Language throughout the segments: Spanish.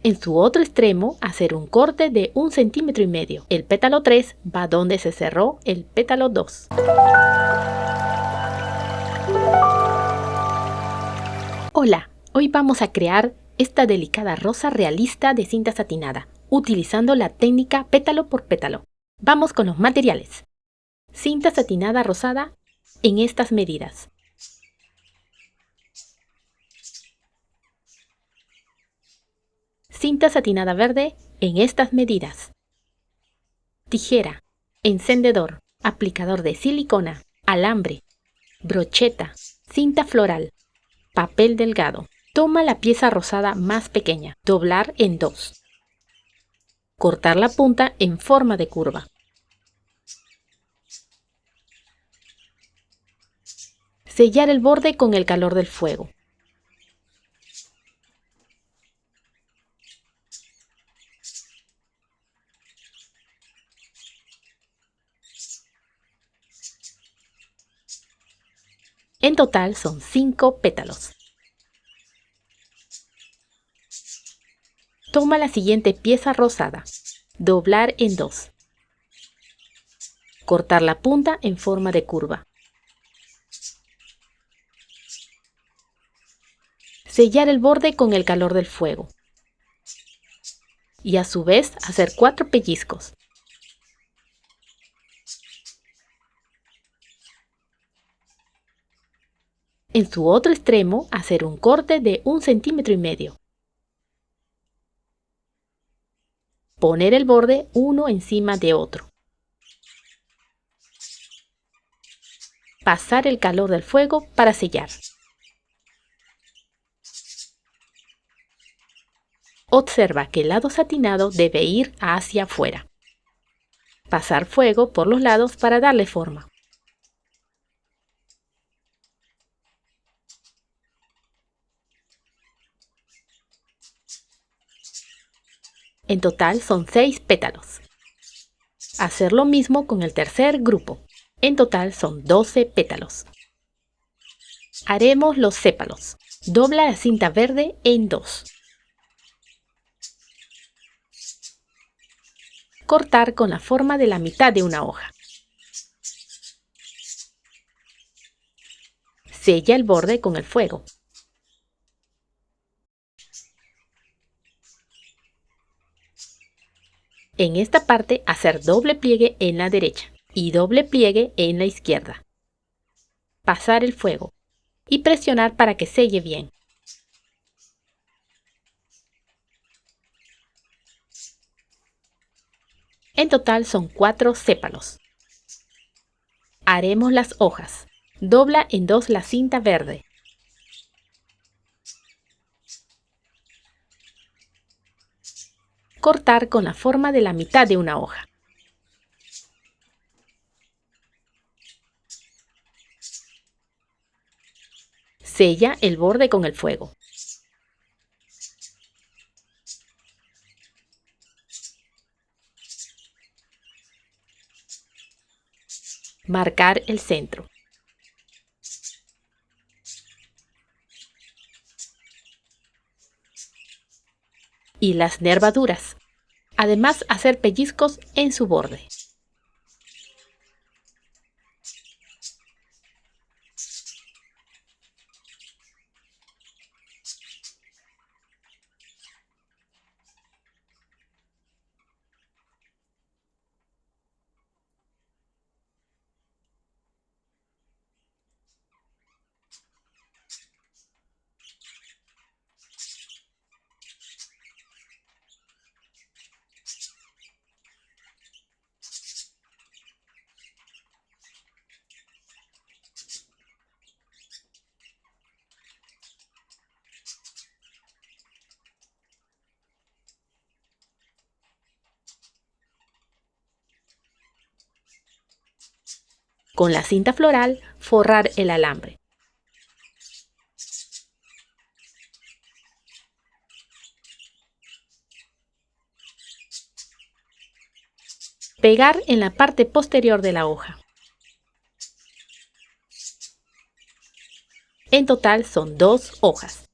En su otro extremo, hacer un corte de 1,5 centímetros. El pétalo 3 va donde se cerró el pétalo 2. Hola, hoy vamos a crear esta delicada rosa realista de cinta satinada, utilizando la técnica pétalo por pétalo. Vamos con los materiales. Cinta satinada rosada en estas medidas. Cinta satinada verde en estas medidas. Tijera, encendedor, aplicador de silicona, alambre, brocheta, cinta floral, papel delgado. Toma la pieza rosada más pequeña, doblar en 2. Cortar la punta en forma de curva. Sellar el borde con el calor del fuego. En total son 5 pétalos. Toma la siguiente pieza rosada, doblar en 2. Cortar la punta en forma de curva. Sellar el borde con el calor del fuego. Y a su vez hacer 4 pellizcos. En su otro extremo, hacer un corte de 1,5 centímetros. Poner el borde uno encima de otro. Pasar el calor del fuego para sellar. Observa que el lado satinado debe ir hacia afuera. Pasar fuego por los lados para darle forma. En total son 6 pétalos. Hacer lo mismo con el tercer grupo. En total son 12 pétalos. Haremos los sépalos. Dobla la cinta verde en 2. Cortar con la forma de la mitad de una hoja. Sella el borde con el fuego. En esta parte hacer doble pliegue en la derecha y doble pliegue en la izquierda. Pasar el fuego y presionar para que selle bien. En total son 4 sépalos. Haremos las hojas. Dobla en 2 la cinta verde. Cortar con la forma de la mitad de una hoja. Sella el borde con el fuego. Marcar el centro. Y las nervaduras. Además, hacer pellizcos en su borde. Con la cinta floral, forrar el alambre. Pegar en la parte posterior de la hoja. En total son 2 hojas.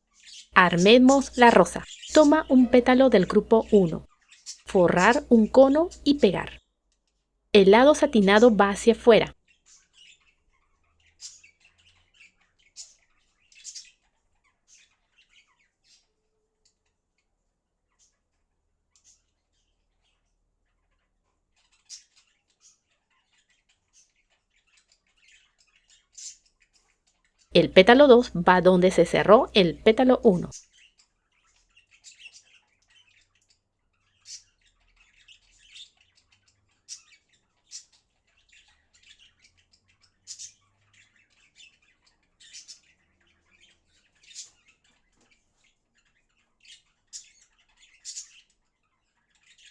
Armemos la rosa. Toma un pétalo del grupo 1, forrar un cono y pegar. El lado satinado va hacia afuera. El pétalo 2 va donde se cerró el pétalo 1.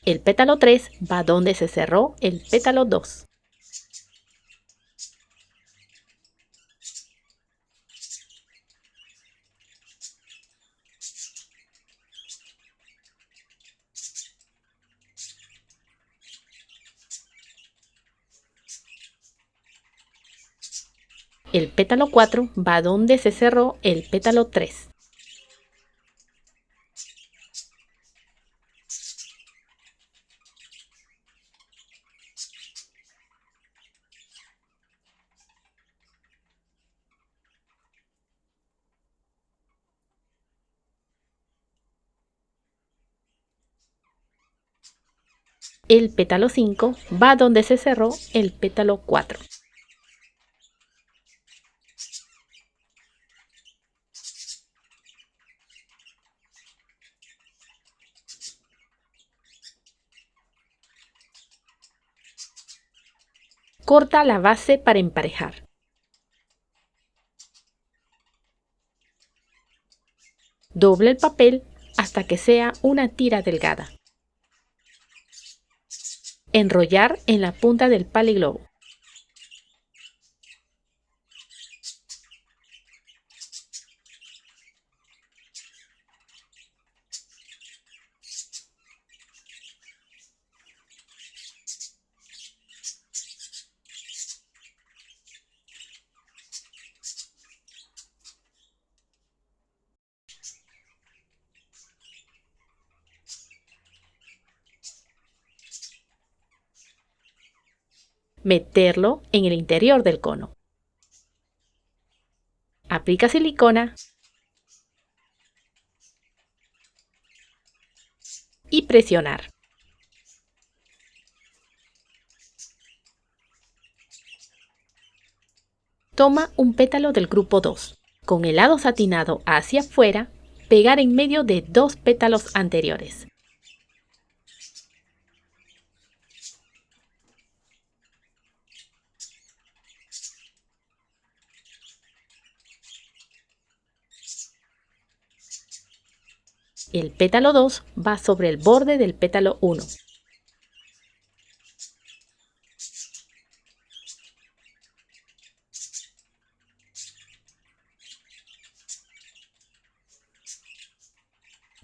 El pétalo 3 va donde se cerró el pétalo 2. El pétalo 4 va donde se cerró el pétalo 3. El pétalo 5 va donde se cerró el pétalo 4. Corta la base para emparejar. Doble el papel hasta que sea una tira delgada. Enrollar en la punta del paliglobo. Meterlo en el interior del cono. Aplica silicona y presionar. Toma un pétalo del grupo 2. Con el lado satinado hacia afuera, pegar en medio de 2 pétalos anteriores. El pétalo 2 va sobre el borde del pétalo 1.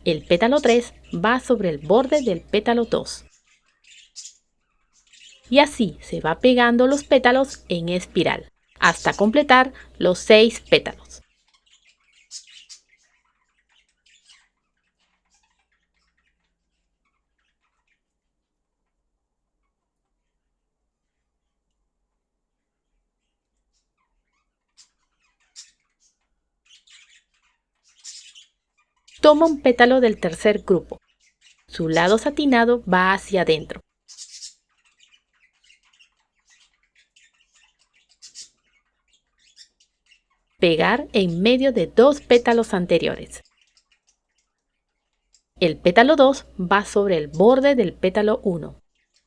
El pétalo 3 va sobre el borde del pétalo 2. Y así se va pegando los pétalos en espiral, hasta completar los 6 pétalos. Toma un pétalo del tercer grupo. Su lado satinado va hacia adentro. Pegar en medio de 2 pétalos anteriores. El pétalo 2 va sobre el borde del pétalo 1.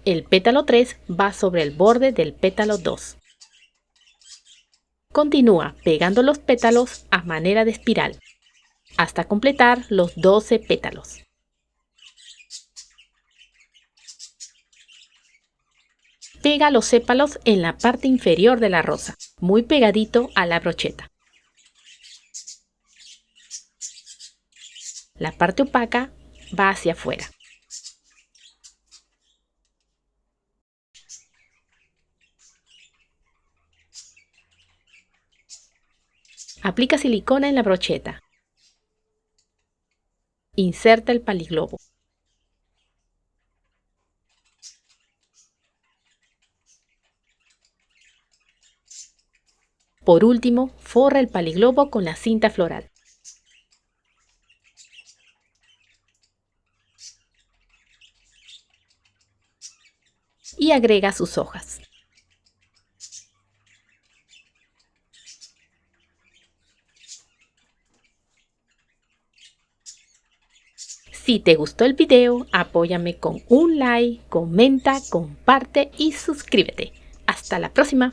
El pétalo 3 va sobre el borde del pétalo 2. Continúa pegando los pétalos a manera de espiral, hasta completar los 12 pétalos. Pega los sépalos en la parte inferior de la rosa, muy pegadito a la brocheta. La parte opaca va hacia afuera. Aplica silicona en la brocheta. Inserta el paliglobo. Por último, forra el paliglobo con la cinta floral. Y agrega sus hojas. Si te gustó el video, apóyame con un like, comenta, comparte y suscríbete. Hasta la próxima.